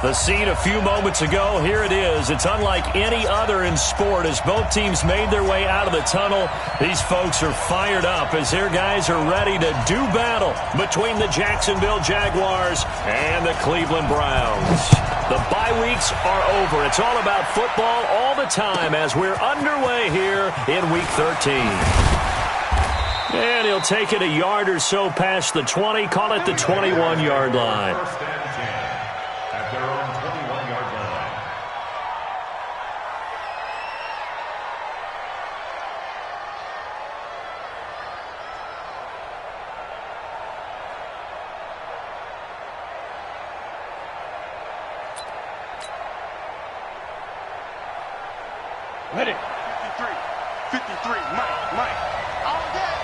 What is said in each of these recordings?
The scene a few moments ago, here it is. It's unlike any other in sport as both teams made their way out of the tunnel. These folks are fired up as their guys are ready to do battle between the Jacksonville Jaguars and the Cleveland Browns. The bye weeks are over. It's all about football all the time as we're underway here in Week 13. And he'll take it a yard or so past the 20, call it the 21-yard line. Ready. 53, Mike. All day.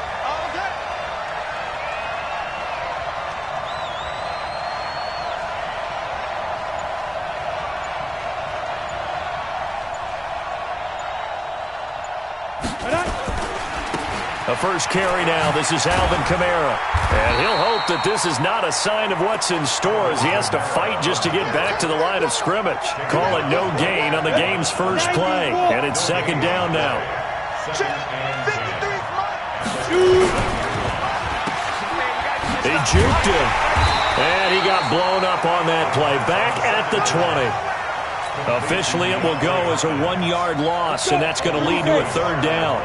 The first carry now. This is Alvin Kamara. And he'll hope that this is not a sign of what's in store as he has to fight just to get back to the line of scrimmage. Call it no gain on the game's first play. And it's second down now. He juked him. And he got blown up on that play. Back at the 20. Officially, it will go as a 1-yard loss, and that's going to lead to a third down.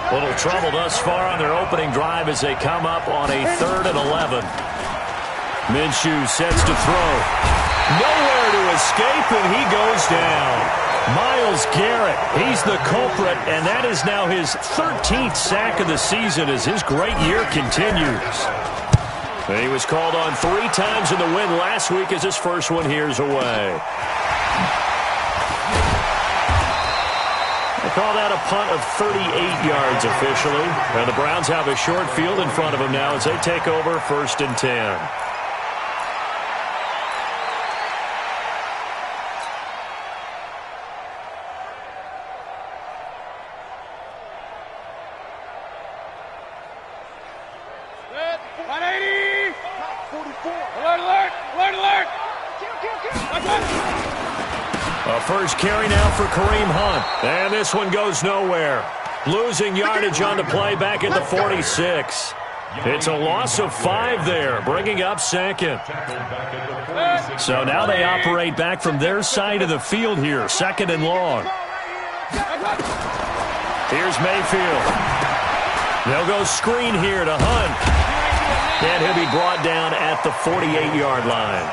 Little trouble thus far on their opening drive as they come up on a 3rd and 11. Minshew sets to throw. Nowhere to escape, and he goes down. Myles Garrett, he's the culprit, and that is now his 13th sack of the season as his great year continues. And he was called on 3 times in the win last week as his first one here's away. Call that a punt of 38 yards officially. And the Browns have a short field in front of them now as they take over 1st and 10. Set. 180. 44. Alert. A first carry now for Kareem Hunt. And this one goes nowhere. Losing yardage on the play back at the 46. It's a loss of 5 there, bringing up second. So now they operate back from their side of the field here, 2nd and long. Here's Mayfield. They'll go screen here to Hunt. And he'll be brought down at the 48-yard line.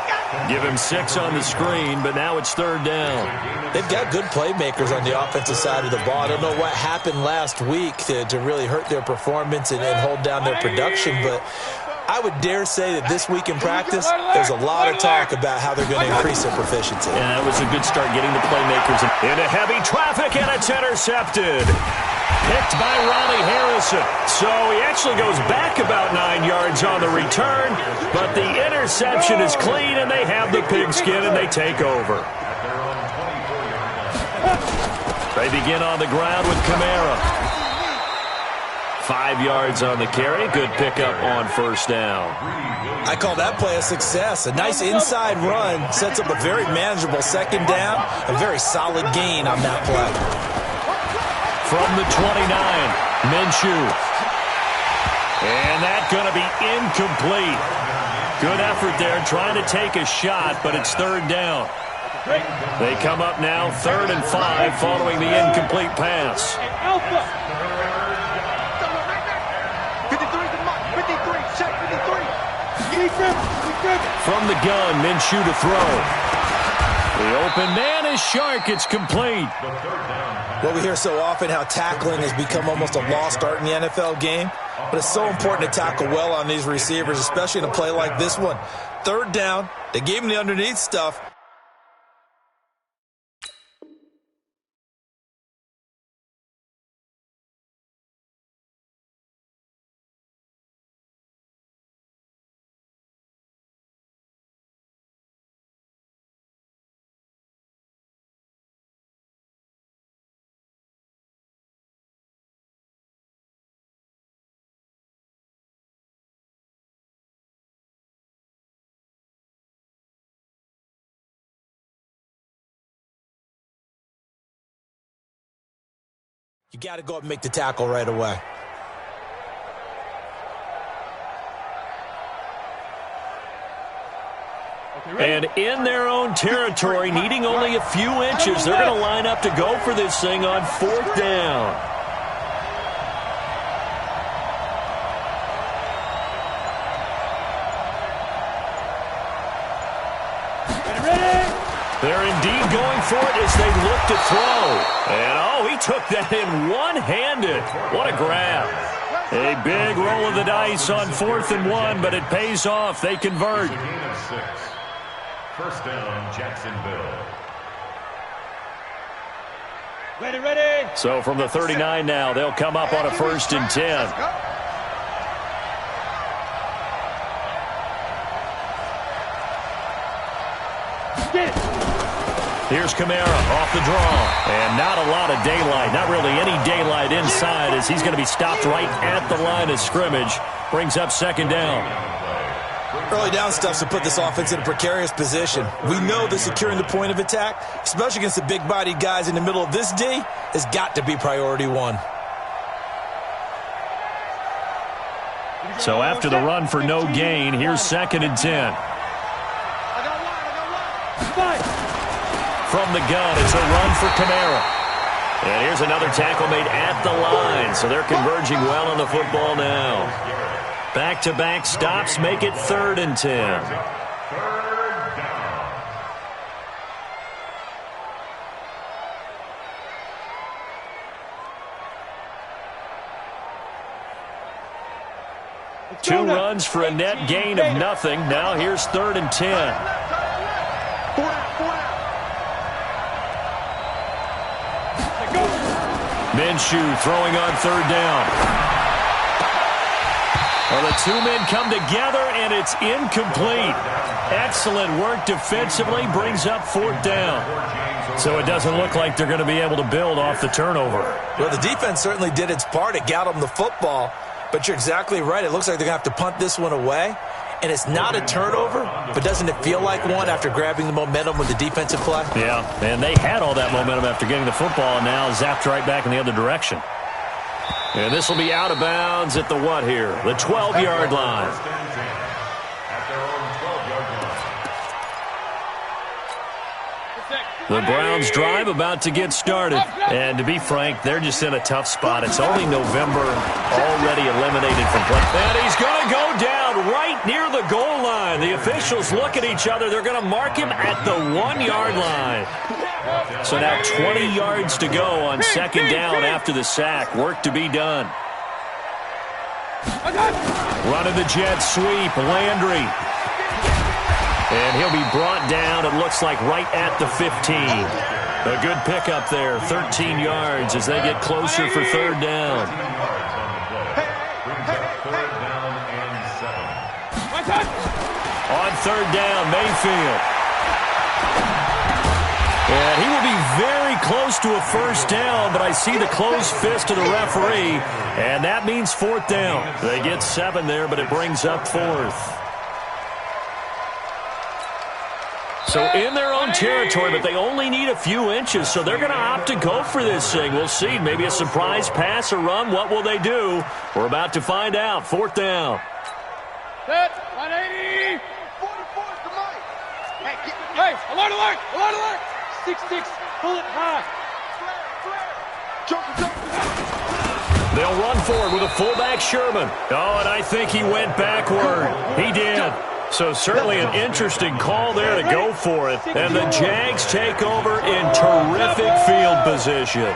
Give him 6 on the screen, but now it's 3rd down. They've got good playmakers on the offensive side of the ball. I don't know what happened last week to really hurt their performance and hold down their production, but I would dare say that this week in practice, there's a lot of talk about how they're going to increase their proficiency. Yeah, that was a good start getting the playmakers into heavy traffic, and it's intercepted. Picked by Ronnie Harrison. So he actually goes back about 9 yards on the return, but the interception is clean, and they have the pigskin, and they take over. They begin on the ground with Kamara. 5 yards on the carry. Good pickup on 1st down. I call that play a success. A nice inside run sets up a very manageable 2nd down. A very solid gain on that play. From the 29, Minshew. And that's going to be incomplete. Good effort there trying to take a shot, but it's 3rd down. They come up now 3rd and 5 following the incomplete pass. 53. From the gun, Minshew to throw. The open man is Shark. It's complete. Well, we hear so often how tackling has become almost a lost art in the NFL game, but it's so important to tackle well on these receivers, especially in a play like this one. 3rd down, they gave him the underneath stuff. You got to go up and make the tackle right away. And in their own territory, needing only a few inches, they're going to line up to go for this thing on 4th down. They're indeed going for it as they look to throw. And, oh, he took that in one-handed. What a grab. A big roll of the dice on 4th and 1, but it pays off. They convert. First down, Jacksonville. Ready. So from the 39 now, they'll come up on a 1st and 10. Here's Kamara off the draw. And not a lot of daylight. Not really any daylight inside as he's going to be stopped right at the line of scrimmage. Brings up 2nd down. Early down stuff to put this offense in a precarious position. We know that securing the point of attack, especially against the big-bodied guys in the middle of this D, has got to be priority 1. So after the run for no gain, here's 2nd and 10. From the gun, it's a run for Kamara. And here's another tackle made at the line. So they're converging well on the football now. Back-to-back stops make it 3rd and 10. Two runs for a net gain of nothing. Now here's 3rd and 10. Minshew throwing on 3rd down. Well, the two men come together, and it's incomplete. Excellent work defensively, brings up 4th down. So it doesn't look like they're going to be able to build off the turnover. Well, the defense certainly did its part. It got them the football, but you're exactly right. It looks like they're going to have to punt this one away, and it's not a turnover, but doesn't it feel like one after grabbing the momentum with the defensive play? Yeah, and they had all that momentum after getting the football, and now zapped right back in the other direction. And this will be out of bounds at the what here? The 12-yard line. The Browns drive about to get started. And to be frank, they're just in a tough spot. It's only November, already eliminated from play. And he's going to go down right near the goal line. The officials look at each other. They're going to mark him at the 1-yard line. So now 20 yards to go on 2nd down after the sack. Work to be done. Running the jet sweep, Landry. And he'll be brought down, it looks like, right at the 15. A good pickup there, 13 yards as they get closer for 3rd down. On 3rd down, Mayfield. And he will be very close to a 1st down, but I see the closed fist of the referee, and that means 4th down. They get 7 there, but it brings up 4th. So in their own territory, but they only need a few inches, so they're going to opt to go for this thing. We'll see. Maybe a surprise pass or run. What will they do? We're about to find out. 4th down. Set. 180. 44 to Mike. Hey, alert, alert, alert, alert. 6-6. Pull it high. They'll run forward with a fullback, Sherman. Oh, and I think he went backward. He did. So certainly an interesting call there to go for it. And the Jags take over in terrific field position.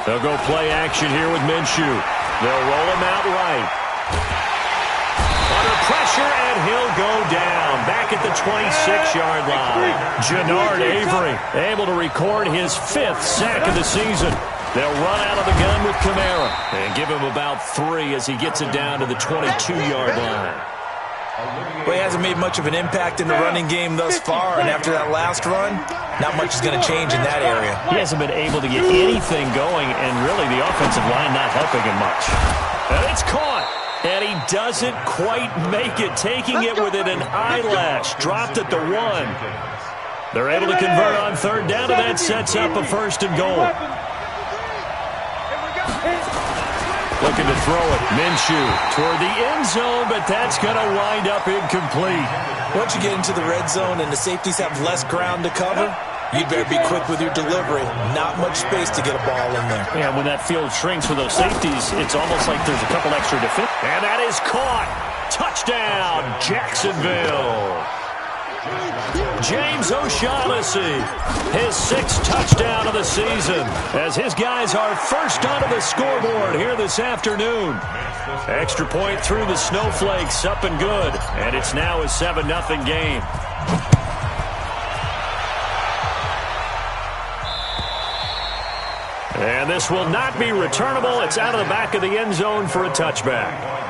They'll go play action here with Minshew. They'll roll him out right. Under pressure, and he'll go down. Back at the 26-yard line. Jannard Avery able to record his 5th sack of the season. They'll run out of the gun with Kamara and give him about 3 as he gets it down to the 22-yard line. Well, he hasn't made much of an impact in the running game thus far, and after that last run, not much is going to change in that area. He hasn't been able to get anything going, and really the offensive line not helping him much. And it's caught, and he doesn't quite make it, taking it within an eyelash. Dropped at the 1. They're able to convert on 3rd down, and that sets up a 1st and goal. Looking to throw it. Minshew toward the end zone, but that's going to wind up incomplete. Once you get into the red zone and the safeties have less ground to cover, you'd better be quick with your delivery. Not much space to get a ball in there. And when that field shrinks for those safeties, it's almost like there's a couple extra defenders. And that is caught. Touchdown, Jacksonville. James O'Shaughnessy, his 6th touchdown of the season, as his guys are first onto the scoreboard here this afternoon. Extra point through the Snowflakes, up and good, and it's now a 7-0 game. And this will not be returnable. It's out of the back of the end zone for a touchback.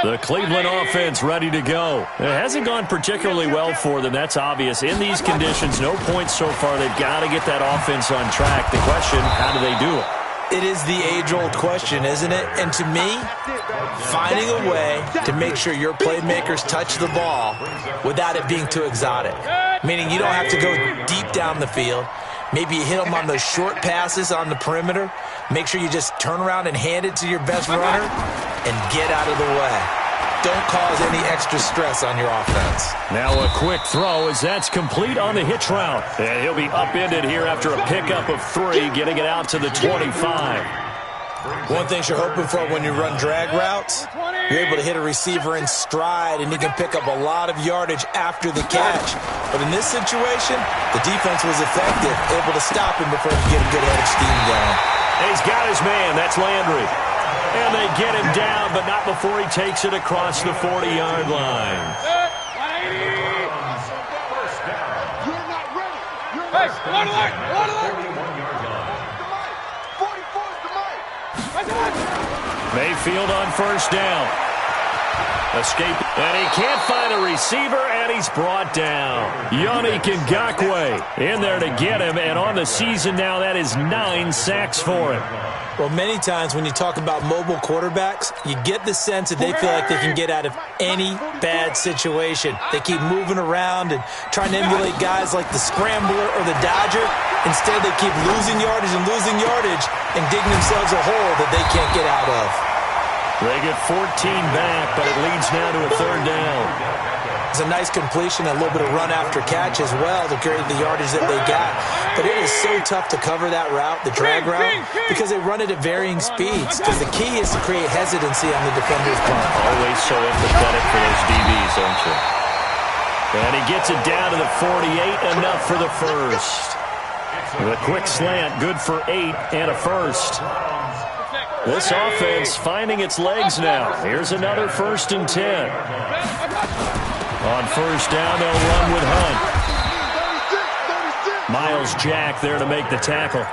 The Cleveland offense ready to go. It hasn't gone particularly well for them. That's obvious. In these conditions, no points so far. They've got to get that offense on track. The question, how do they do it? It is the age-old question, isn't it? And to me, finding a way to make sure your playmakers touch the ball without it being too exotic. Meaning you don't have to go deep down the field. Maybe you hit them on those short passes on the perimeter. Make sure you just turn around and hand it to your best runner and get out of the way. Don't cause any extra stress on your offense. Now a quick throw as that's complete on the hitch route. And he'll be upended here after a pickup of 3, getting it out to the 25. One thing you're hoping for when you run drag routes, you're able to hit a receiver in stride, and he can pick up a lot of yardage after the catch. But in this situation, the defense was effective, able to stop him before he could get a good head of steam going. He's got his man. That's Landry. And they get him down, but not before he takes it across the 40-yard line. Mayfield on first down. Escape, and he can't find a receiver, and he's brought down. Yannick Ngakoue in there to get him, and on the season now, that is 9 sacks for him. Well, many times when you talk about mobile quarterbacks, you get the sense that they feel like they can get out of any bad situation. They keep moving around and trying to emulate guys like the Scrambler or the Dodger. Instead, they keep losing yardage and digging themselves a hole that they can't get out of. They get 14 back, but it leads now to a 3rd down. It's a nice completion, a little bit of run after catch as well to carry the yardage that they got. But it is so tough to cover that route, the drag route, because they run it at varying speeds. Because the key is to create hesitancy on the defender's part. Always so empathetic for those DBs, aren't you? And he gets it down to the 48, enough for the first. The quick slant, good for 8 and a first. This offense finding its legs now. Here's another 1st and 10. On first down, they'll run with Hunt. Miles Jack there to make the tackle.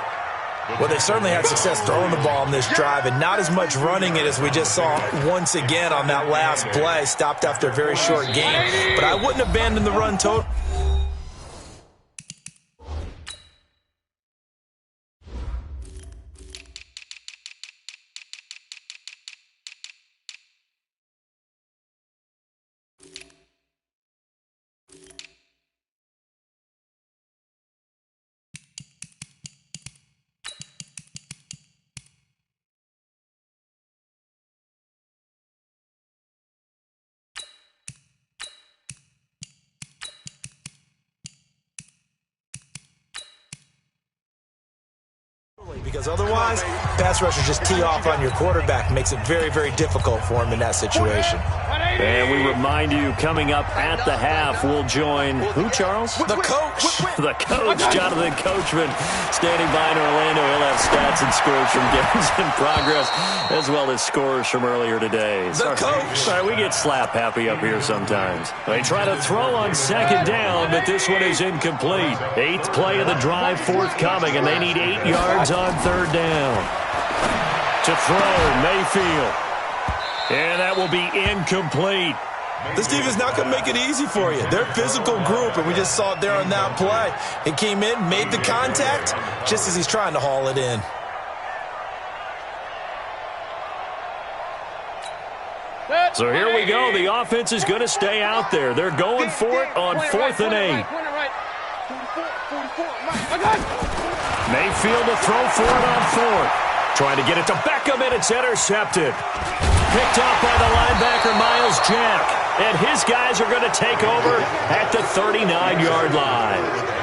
Well, they certainly had success throwing the ball in this drive, and not as much running it as we just saw once again on that last play. Stopped after a very short game. But I wouldn't abandon the run total. Because otherwise, pass rushers just tee off on your quarterback. Makes it very, very difficult for him in that situation. And we remind you, coming up at the half, we'll join who, Charles? The coach. The coach, Jonathan Coachman, standing by in Orlando. He'll have stats and scores from games in progress, as well as scores from earlier today. The coach. Sorry, we get slap happy up here sometimes. They try to throw on 2nd down, but this one is incomplete. 8th play of the drive forthcoming, and they need 8 yards on 3rd down. To throw, Mayfield. And that will be incomplete. This defense is not going to make it easy for you. They're a physical group, and we just saw it there on that play. It came in, made the contact, just as he's trying to haul it in. So here we go. The offense is going to stay out there. They're going for it on 4th and 8. Mayfield to throw for it on 4th. Trying to get it to Beckham, and it's intercepted. Picked off by the linebacker, Miles Jack. And his guys are going to take over at the 39-yard line.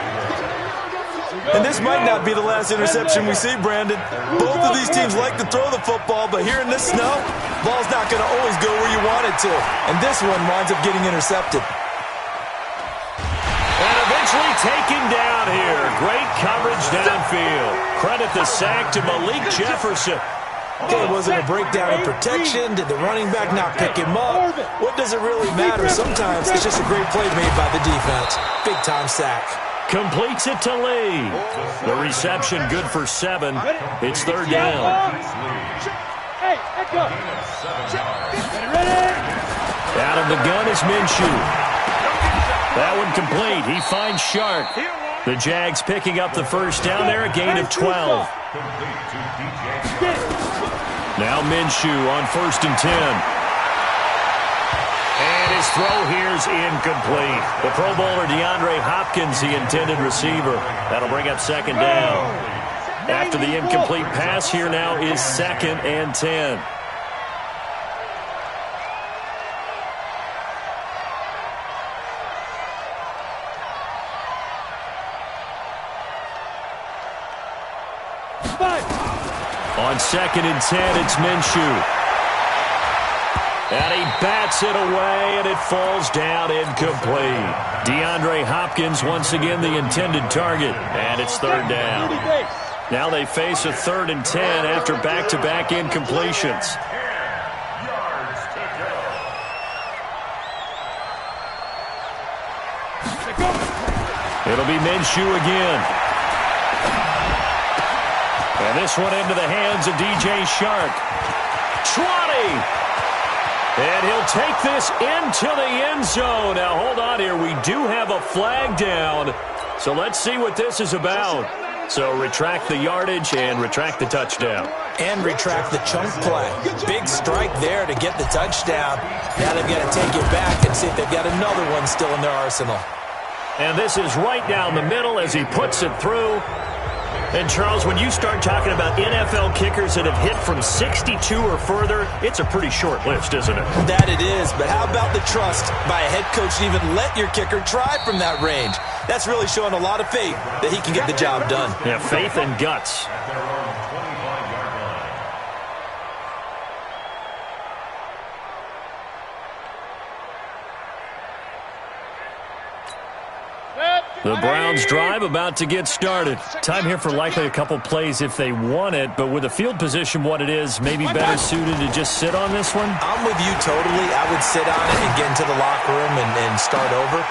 And this might not be the last interception we see, Brandon. Both of these teams like to throw the football, but here in this snow, ball's not going to always go where you want it to. And this one winds up getting intercepted. And eventually taken down here. Great coverage downfield. Credit the sack to Malik Jefferson. Okay, was it a breakdown in protection? Did the running back not pick him up? What does it really matter? Sometimes it's just a great play made by the defense. Big-time sack. Completes it to Lee. The reception good for 7. It's 3rd down. Hey, let's go. Ready? Out of the gun is Minshew. That one complete. He finds Shark. The Jags picking up the first down there, a gain of 12. Now Minshew on 1st and 10. And his throw here's incomplete. The Pro Bowler DeAndre Hopkins, the intended receiver. That'll bring up 2nd down. After the incomplete pass, here now is 2nd and 10. On 2nd and 10, it's Minshew. And he bats it away, and it falls down incomplete. DeAndre Hopkins, once again, the intended target. And it's 3rd down. Now they face a 3rd and 10 after back-to-back incompletions. It'll be Minshew again. And this one into the hands of DJ Shark. 20! And he'll take this into the end zone. Now, hold on here. We do have a flag down. So let's see what this is about. So retract the yardage and retract the touchdown. And retract the chunk play. Big strike there to get the touchdown. Now they've got to take it back and see if they've got another one still in their arsenal. And this is right down the middle as he puts it through. And, Charles, when you start talking about NFL kickers that have hit from 62 or further, it's a pretty short list, isn't it? That it is, but how about the trust by a head coach to even let your kicker try from that range? That's really showing a lot of faith that he can get the job done. Yeah, faith and guts. The Browns drive about to get started. Time here for likely a couple plays if they want it, but with the field position what it is, maybe better suited to just sit on this one? I'm with you totally. I would sit on it and get into the locker room and start over.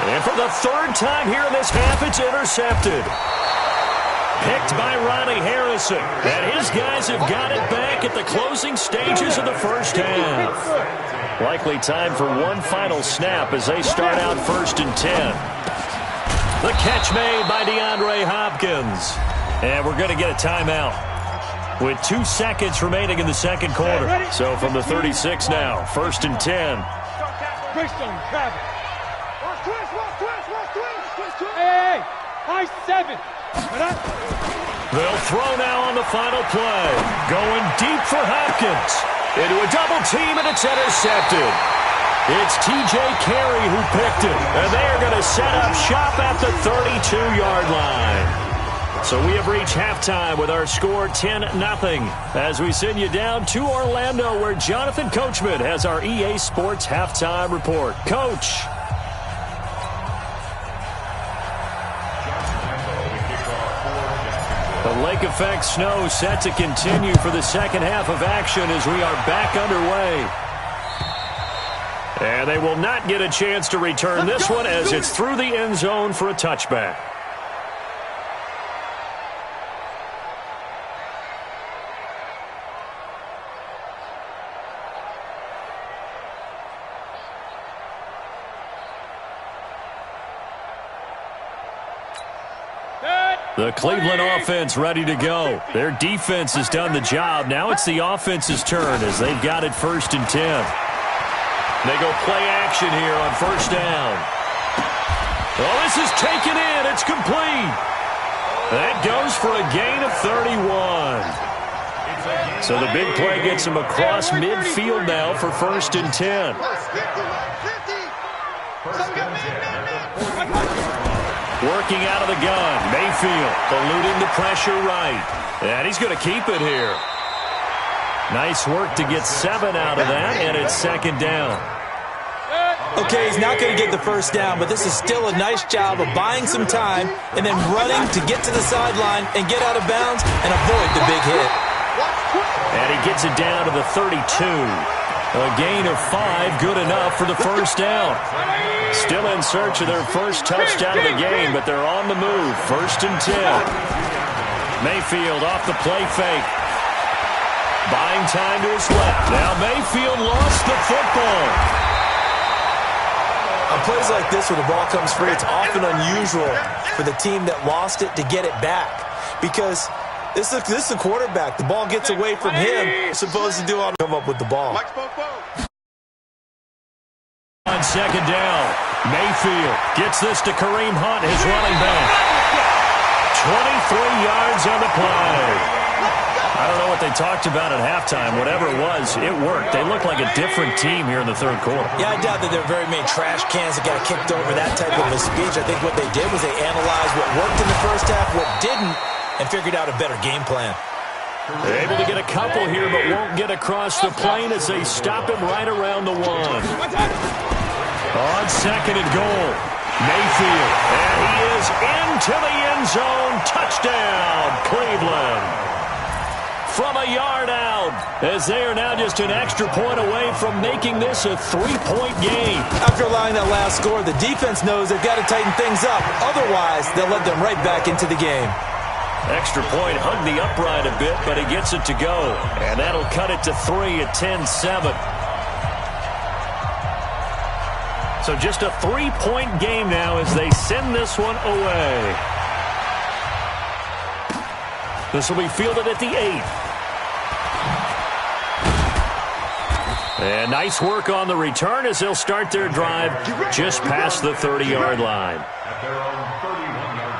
And for the 3rd time here in this half, it's intercepted. Picked by Ronnie Harrison. And his guys have got it back at the closing stages of the first half. Likely time for one final snap as they start out 1st and 10. The catch made by DeAndre Hopkins. And we're going to get a timeout with 2 seconds remaining in the 2nd quarter. So from the 36 now, 1st and 10. Hey, high 7. They'll throw now on the final play. Going deep for Hopkins. Into a double team, and it's intercepted. It's T.J. Carey who picked it, and they are going to set up shop at the 32-yard line. So we have reached halftime with our score 10-0 as we send you down to Orlando where Jonathan Coachman has our EA Sports halftime report. Coach. The lake effect snow set to continue for the second half of action as we are back underway. And they will not get a chance to return this one as it's through the end zone for a touchback. The Cleveland offense ready to go. Their defense has done the job. Now it's the offense's turn as they've got it 1st and 10. They go play action here on first down. Oh, this is taken in. It's complete. That goes for a gain of 31. So the big play gets him across midfield now for first and 10. Working out of the gun. Mayfield eluding the pressure right. And he's going to keep it here. Nice work to get 7 out of that, and it's second down. Okay, he's not going to get the first down, but this is still a nice job of buying some time and then running to get to the sideline and get out of bounds and avoid the big hit. And he gets it down to the 32. A gain of 5, good enough for the first down. Still in search of their first touchdown of the game, but they're on the move. First and 10. Mayfield off the play fake. Buying time to his left. Now Mayfield lost the football. On plays like this where the ball comes free, it's often unusual for the team that lost it to get it back. Because this is a quarterback. The ball gets away from him. You're supposed to do all come up with the ball. On second down, Mayfield gets this to Kareem Hunt, his running back. 23 yards on the play. I don't know what they talked about at halftime. Whatever it was, it worked. They looked like a different team here in the third quarter. Yeah, I doubt that there are very many trash cans that got kicked over that type of a speech. I think what they did was they analyzed what worked in the first half, what didn't, and figured out a better game plan. They're able to get a couple here, but won't get across the plane as they stop him right around the 1. On second and goal, Mayfield, and he is into the end zone. Touchdown, Cleveland. From a yard out, as they are now just an extra point away from making this a 3-point game. After allowing that last score, the defense knows they've got to tighten things up. Otherwise, they'll let them right back into the game. Extra point hugged the upright a bit, but he gets it to go. And that'll cut it to 3 at 10-7. So just a 3-point game now as they send this one away. This will be fielded at the 8. And nice work on the return as they'll start their drive just past the 30-yard line. At their own 31-yard line.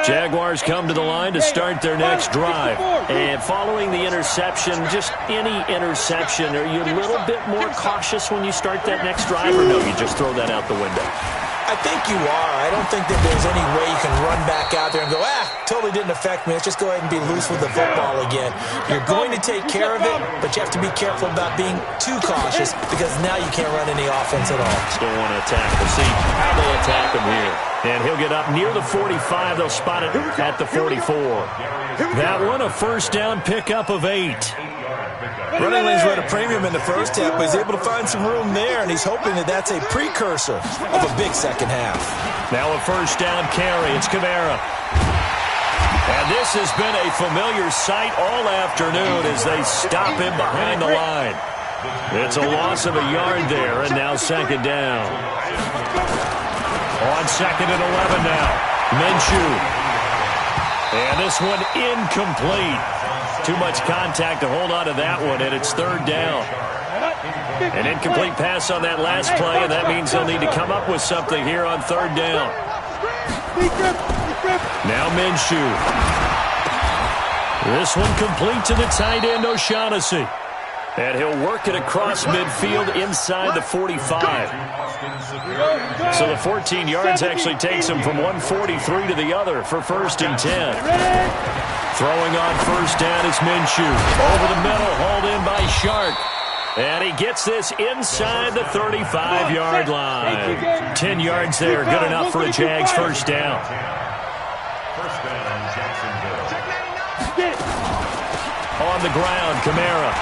Jaguars come to the line to start their next drive. And following the interception, just any interception, are you a little bit more cautious when you start that next drive, or no, you just throw that out the window? I think you are. I don't think that there's any way you can run back out there and go, totally didn't affect me. Let's just go ahead and be loose with the football again. You're going to take care of it, but you have to be careful about being too cautious because now you can't run any offense at all. Still want to attack. We'll see how they attack him here. And he'll get up near the 45. They'll spot it at the 44. That one, a first down pickup of 8. Running lanes were at a premium in the first half, but he's able to find some room there, and he's hoping that that's a precursor of a big second half. Now a first down carry. It's Kamara. And this has been a familiar sight all afternoon as they stop him behind the line. It's a loss of a yard there, and now second down. On second and 11 now. Minshew. And this one incomplete. Too much contact to hold on to that one, and it's third down. An incomplete pass on that last play, and that means they'll need to come up with something here on third down. Now Minshew. This one complete to the tight end, O'Shaughnessy. And he'll work it across midfield inside the 45. So the 14 yards actually takes him from 143 to the other for first and 10. Throwing on first down is Minshew. Over the middle, hauled in by Shark. And he gets this inside the 35-yard line. 10 yards there, good enough for a Jags first down. First down, Jacksonville. On the ground, Kamara.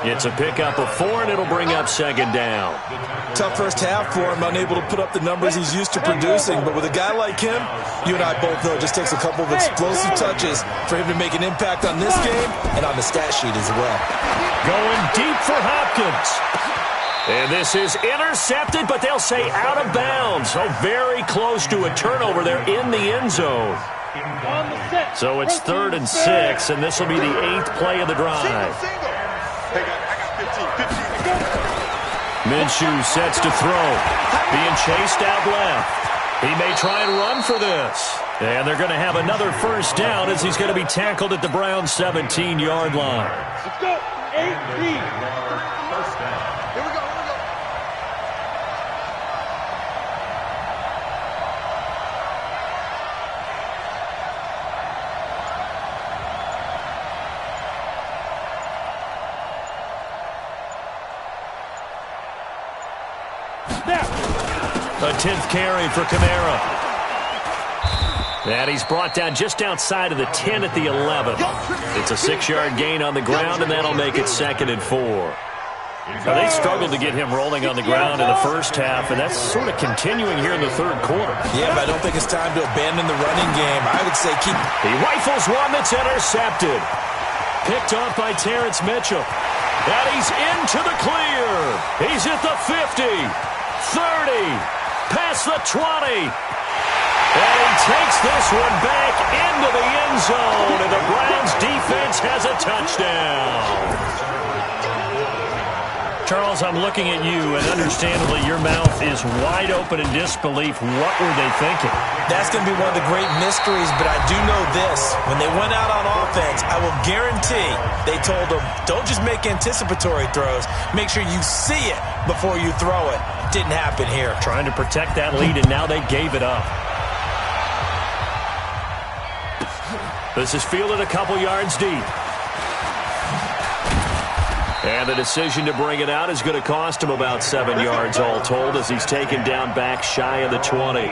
It's a pickup of 4, and it'll bring up second down. Tough first half for him, unable to put up the numbers he's used to producing. But with a guy like him, you and I both know it just takes a couple of explosive touches for him to make an impact on this game and on the stat sheet as well. Going deep for Hopkins. And this is intercepted, but they'll say out of bounds. So very close to a turnover there in the end zone. So it's 3rd and 6, and this will be the 8th play of the drive. Minshew sets to throw. Being chased out left. He may try and run for this. And they're going to have another first down as he's going to be tackled at the Browns' 17-yard line. Let's go. 8-3. First down. Here we go. A 10th carry for Kamara. And he's brought down just outside of the 10 at the 11. It's a 6-yard gain on the ground, and that'll make it 2nd and 4. Now, they struggled to get him rolling on the ground in the first half, and that's sort of continuing here in the 3rd quarter. Yeah, but I don't think it's time to abandon the running game. I would say keep... He rifles one that's intercepted. Picked off by Terrence Mitchell. And he's into the clear. He's at the 50, 30, past the 20. And he takes this one back into the end zone, and the Browns defense has a touchdown. Charles, I'm looking at you, and understandably your mouth is wide open in disbelief. What were they thinking? That's going to be one of the great mysteries, but I do know this. When they went out on offense, I will guarantee they told them, don't just make anticipatory throws. Make sure you see it before you throw it. Didn't happen here. Trying to protect that lead, and now they gave it up. This is fielded a couple yards deep. And the decision to bring it out is going to cost him about 7 yards all told as he's taken down back shy of the 20.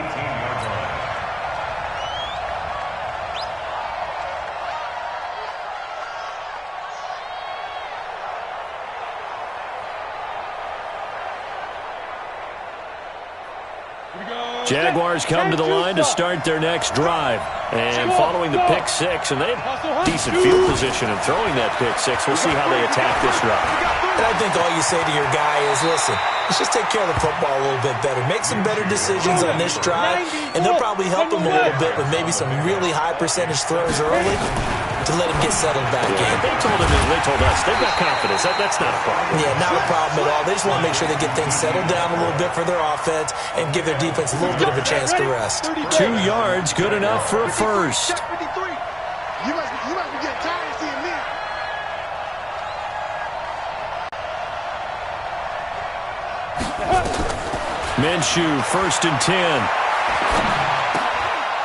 Jaguars come to the line to start their next drive. And following the pick six, and they have decent field position in throwing that pick six. We'll see how they attack this drive. And I think all you say to your guy is, listen, let's just take care of the football a little bit better. Make some better decisions on this drive, and they'll probably help him a little bit with maybe some really high percentage throws early to let him get settled back in. They told us they've got confidence. That's not a problem. Yeah, not a problem at all. They just want to make sure they get things settled down a little bit for their offense and give their defense a little bit of a chance to rest. 2 yards, good enough for a first. You must be getting tired of seeing me. Minshew, 1st and 10.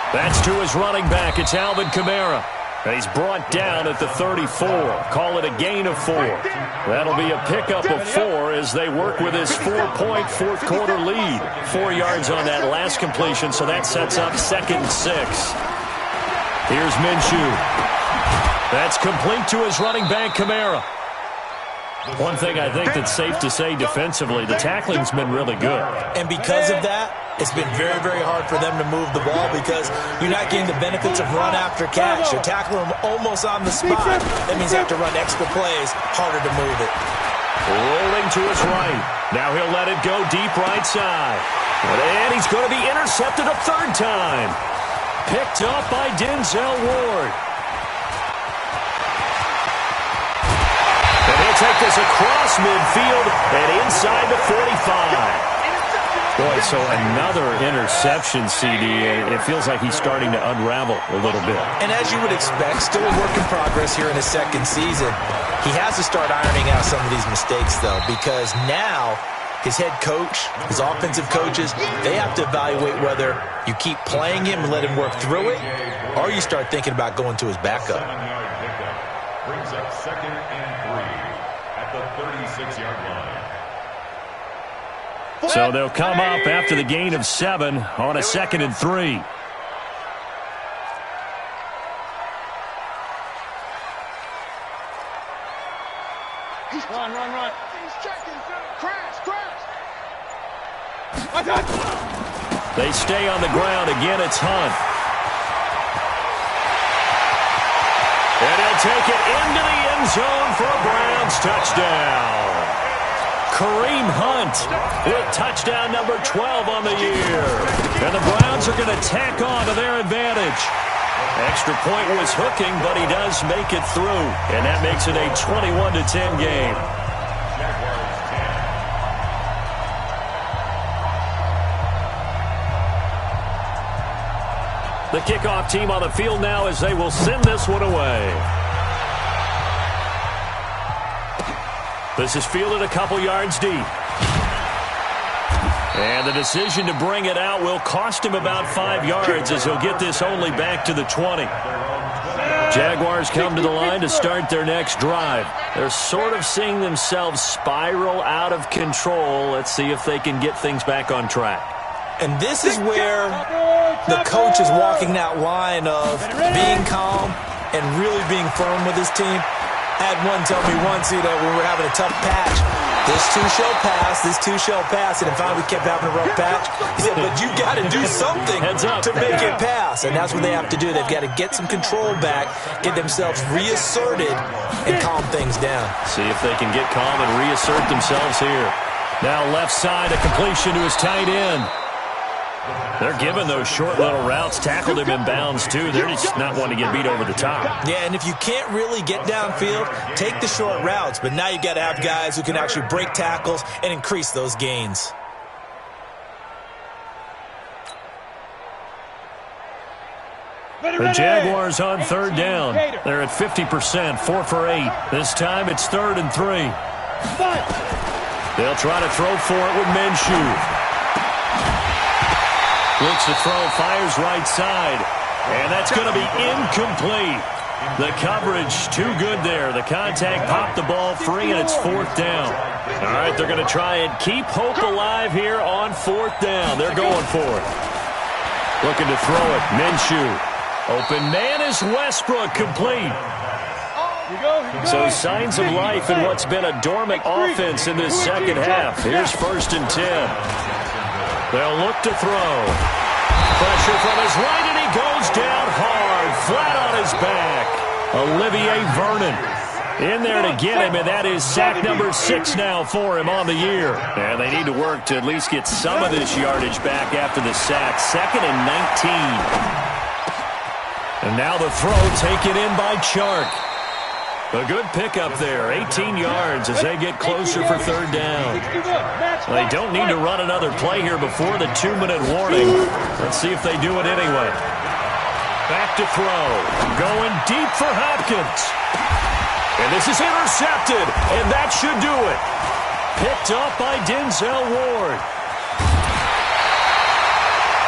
That's to his running back. It's Alvin Kamara. He's brought down at the 34. Call it a gain of 4. That'll be a pickup of 4 as they work with his 4-point 4th quarter lead. 4 yards on that last completion, so that sets up 2nd and 6. Here's Minshew. That's complete to his running back, Kamara. One thing I think that's safe to say defensively, the tackling's been really good. And because of that, it's been very, very hard for them to move the ball because you're not getting the benefits of run after catch. You're tackling them almost on the spot. That means you have to run extra plays, harder to move it. Rolling to his right. Now he'll let it go deep right side. And he's going to be intercepted a 3rd time. Picked up by Denzel Ward. And he'll take this across midfield and inside the 45. Boy, so another interception, CD. It feels like he's starting to unravel a little bit. And as you would expect, still a work in progress here in his 2nd season. He has to start ironing out some of these mistakes, though, because now his head coach, his offensive coaches, they have to evaluate whether you keep playing him and let him work through it, or you start thinking about going to his backup. 7-yard pickup brings up 2nd and 3 at the 36-yard line. So they'll come up after the gain of 7 on a 2nd and 3. Run. He's checking. Crash. They stay on the ground. Again, it's Hunt. And he'll take it into the end zone for a Browns touchdown. Kareem Hunt with touchdown number 12 on the year. And the Browns are going to tack on to their advantage. Extra point was hooking, but he does make it through. And that makes it a 21-10 game. The kickoff team on the field now as they will send this one away. This is fielded a couple yards deep. And the decision to bring it out will cost him about 5 yards as he'll get this only back to the 20. Jaguars come to the line to start their next drive. They're sort of seeing themselves spiral out of control. Let's see if they can get things back on track. And this is where the coach is walking that line of being calm and really being firm with his team. I had one tell me once, when we were having a tough patch, this too shall pass, this too shall pass. And finally we kept having a rough patch. He said, but you got to do something to make it pass. And that's what they have to do. They've got to get some control back, get themselves reasserted, and calm things down. See if they can get calm and reassert themselves here. Now left side, a completion to his tight end. They're giving those short little routes. Tackled him in bounds, too. They're just not wanting to get beat over the top. Yeah, and if you can't really get downfield, take the short routes. But now you've got to have guys who can actually break tackles and increase those gains. The Jaguars on third down. They're at 50%, 4 for 8. This time it's 3rd and 3. They'll try to throw for it with Minshew. Looks to throw, fires right side. And that's going to be incomplete. The coverage too good there. The contact popped the ball free, and it's 4th down. All right, they're going to try and keep hope alive here on 4th down. They're going for it. Looking to throw it. Minshew. Open man is Westbrook, complete. So signs of life in what's been a dormant offense in this second half. Here's 1st and 10. They'll look to throw. Pressure from his right, and he goes down hard, flat on his back. Olivier Vernon in there to get him, and that is sack number 6 now for him on the year. And they need to work to at least get some of this yardage back after the sack. 2nd and 19. And now the throw taken in by Chark. A good pickup there, 18 yards as they get closer for 3rd down. They don't need to run another play here before the 2-minute warning. Let's see if they do it anyway. Back to throw. Going deep for Hopkins. And this is intercepted, and that should do it. Picked up by Denzel Ward.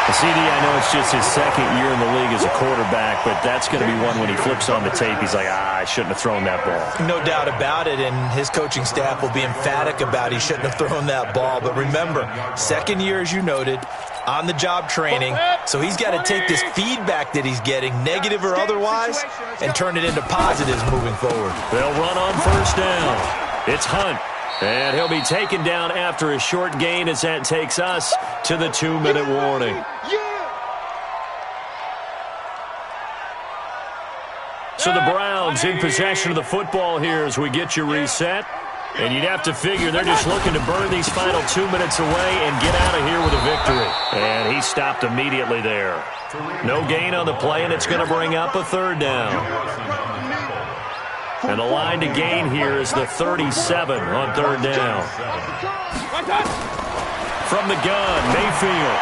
CD, I know it's just his 2nd year in the league as a quarterback, but that's going to be one when he flips on the tape, he's like, I shouldn't have thrown that ball. No doubt about it, and his coaching staff will be emphatic about he shouldn't have thrown that ball. But remember, 2nd year, as you noted, on-the-job training, so he's got to take this feedback that he's getting, negative or otherwise, and turn it into positives moving forward. They'll run on 1st down. It's Hunt. And he'll be taken down after a short gain as that takes us to the 2-minute warning. So the Browns in possession of the football here as we get you reset. And you'd have to figure they're just looking to burn these final 2 minutes away and get out of here with a victory. And he stopped immediately there. No gain on the play, and it's going to bring up a 3rd down. And the line to gain here is the 37 on 3rd down. From the gun, Mayfield.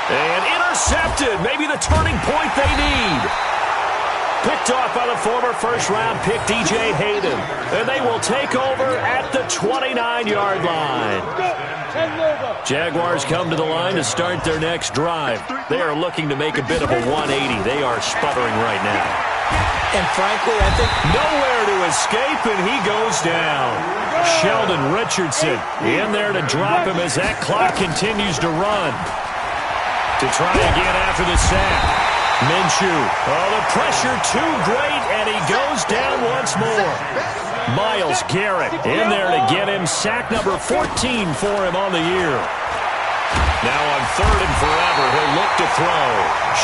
And intercepted. Maybe the turning point they need. Picked off by the former first-round pick, DJ Hayden. And they will take over at the 29-yard line. Jaguars come to the line to start their next drive. They are looking to make a bit of a 180. They are sputtering right now. And frankly, I think nowhere to escape, and he goes down. Sheldon Richardson in there to drop him as that clock continues to run. To try again after the sack. Minshew. Oh, the pressure too great, and he goes down once more. Myles Garrett in there to get him. Sack number 14 for him on the year. Now on 3rd and forever, he'll look to throw.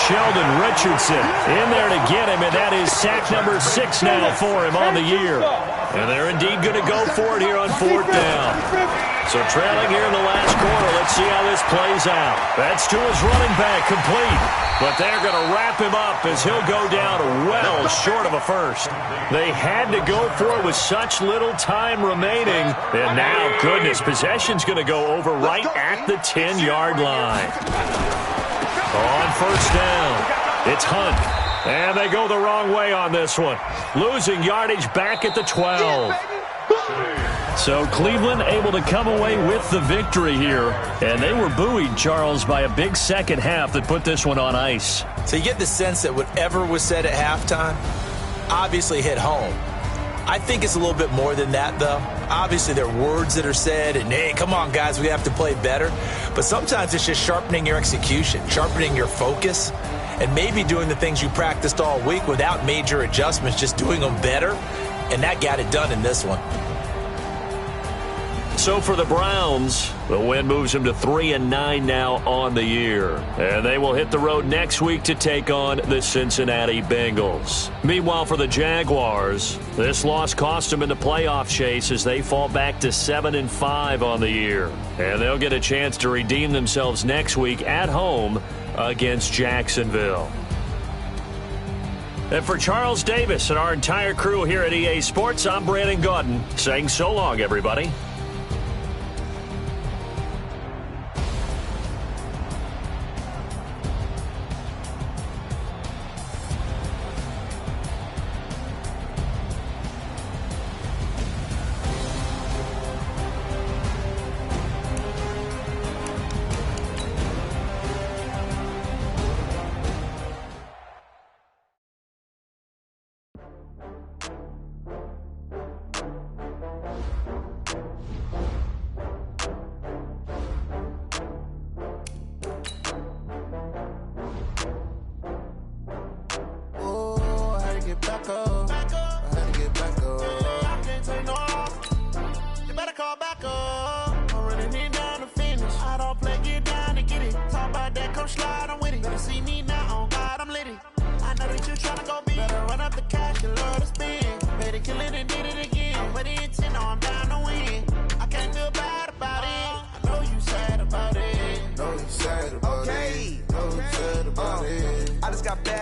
Sheldon Richardson in there to get him, and that is sack number 6 now for him on the year. And they're indeed going to go for it here on 4th down. So trailing here in the last quarter. Let's see how this plays out. That's to his running back, complete. But they're going to wrap him up as he'll go down well short of a first. They had to go for it with such little time remaining. And now, goodness, possession's going to go over right at the 10-yard line. On 1st down, it's Hunt. And they go the wrong way on this one. Losing yardage back at the 12. So Cleveland able to come away with the victory here. And they were buoyed, Charles, by a big second half that put this one on ice. So you get the sense that whatever was said at halftime obviously hit home. I think it's a little bit more than that, though. Obviously, there are words that are said, and, hey, come on, guys, we have to play better. But sometimes it's just sharpening your execution, sharpening your focus, and maybe doing the things you practiced all week without major adjustments, just doing them better. And that got it done in this one. So for the Browns, the win moves them to 3-9 now on the year. And they will hit the road next week to take on the Cincinnati Bengals. Meanwhile, for the Jaguars, this loss cost them in the playoff chase as they fall back to 7-5 on the year. And they'll get a chance to redeem themselves next week at home against Jacksonville. And for Charles Davis and our entire crew here at EA Sports, I'm Brandon Gaudin saying so long, everybody.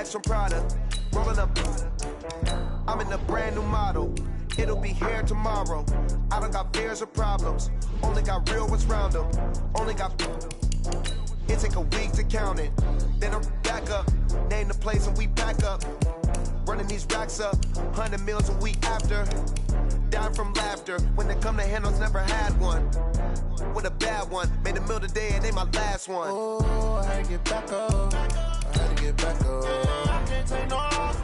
Some product, rolling up. I'm in a brand new model. It'll be here tomorrow. I don't got fears or problems. Only got real ones round them. Only got. It take a week to count it. Then I'm back up. Name the place and we pack up. Running these racks up. 100 meals a week after. Die from laughter. When they come to handles, never had one. With a bad one. Made a meal today and they my last one. Oh, I had to get back up. I had to get back up. I can't take no off.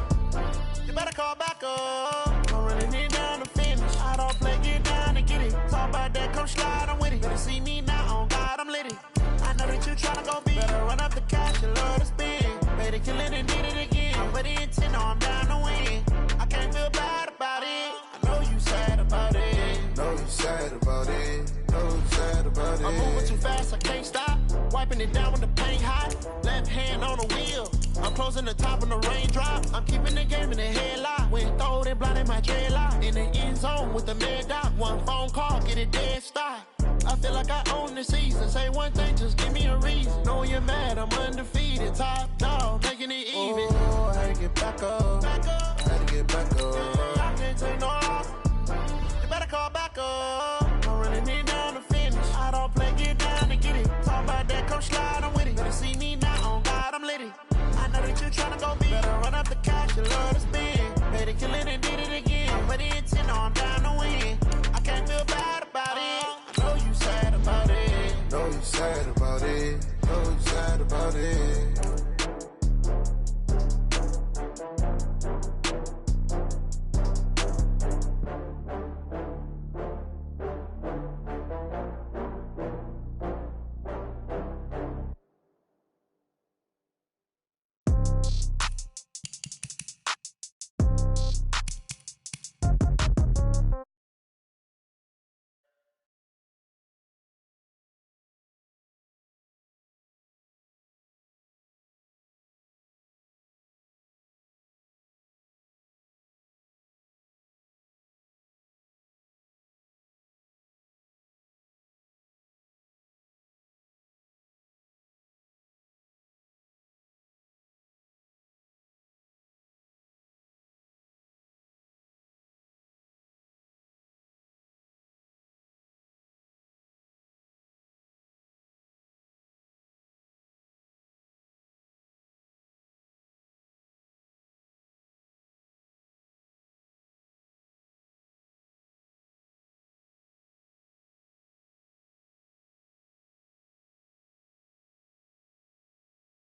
You better call back up. I'm running it down to finish. I don't play, get down to get it. Talk about that, come slide, I'm with it. Better see me now, on God, I'm litty. I know that you tryna go big. Better run up the cash, you love to spend. Better kill it and did it again. I'm ready to 10, no, I'm down to win. I can't feel bad about it. I know you sad about it. Know you sad about it. Know you sad about it. I'm moving too fast, I can't stop. Wiping it down when the paint hot. Left hand on the wheel. I'm closing the top when the raindrop. I'm keeping the game in the headlock. When throw it blind in my dreadlock. In the end zone with the mad dot. One phone call, get it dead stop. I feel like I own the season. Say one thing, just give me a reason. Knowing you're mad, I'm undefeated. Top dog, making it even. Oh, I had to get back up. I had to get back up.